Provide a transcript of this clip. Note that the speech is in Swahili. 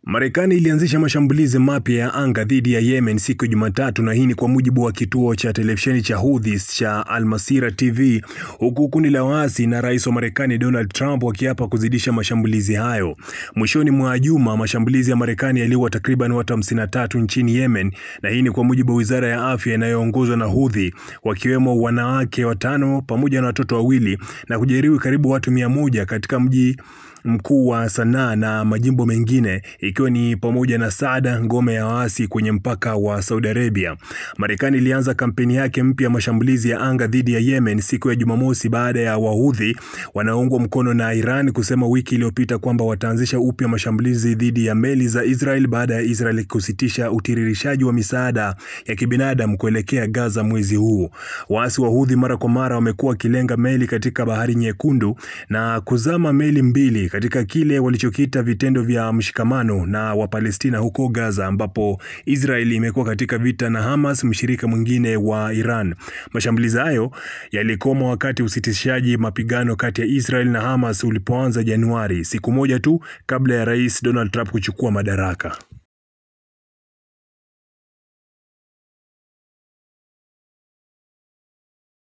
Marekani ilianzisha mashambulizi mapya ya anga dhidi ya Yemen siku ya Jumatatu, na hii ni kwa mujibu wa kituo cha televisheni cha Houthis cha Al Masirah TV, huku kundi la waasi na rais wa Marekani Donald Trump wakiapa kuzidisha mashambulizi hayo. Mwishoni mwa juma, mashambulizi ya Marekani yaliua takriban watu 53 nchini Yemen, na hii ni kwa mujibu wa Wizara ya Afya inayoongozwa na Houthi, wakiwemo wanawake 5 pamoja na watoto 2, na kujeruhi karibu watu 100 katika mji mkuu wa Sanaa na majimbo mengine, ikiwa ni pamoja na Saada, ngome ya waasi kwenye mpaka wa Saudi Arabia. Marekani ilianza kampeni yake mpya mashambulizi ya anga dhidi ya Yemen siku ya Jumamosi baada ya Wahouthi wanaoungwa mkono na Iran kusema wiki iliyopita kwamba wataanzisha upya mashambulizi dhidi ya meli za Israel baada ya Israel kusitisha utiririshaji wa misaada ya kibinadamu kuelekea Gaza mwezi huu. Waasi wa Houthi mara kwa mara wamekuwa wakilenga meli katika Bahari Nyekundu na kuzama meli 2 katika kile walichokiita vitendo vya mshikamano na Wapalestina huko Gaza, ambapo Israeli imekuwa katika vita na Hamas, mshirika mwingine wa Iran. Mashambulizi hayo yalikoma wakati usitishaji mapigano kati ya Israel na Hamas ulipoanza Januari, siku moja tu kabla ya Rais Donald Trump kuchukua madaraka.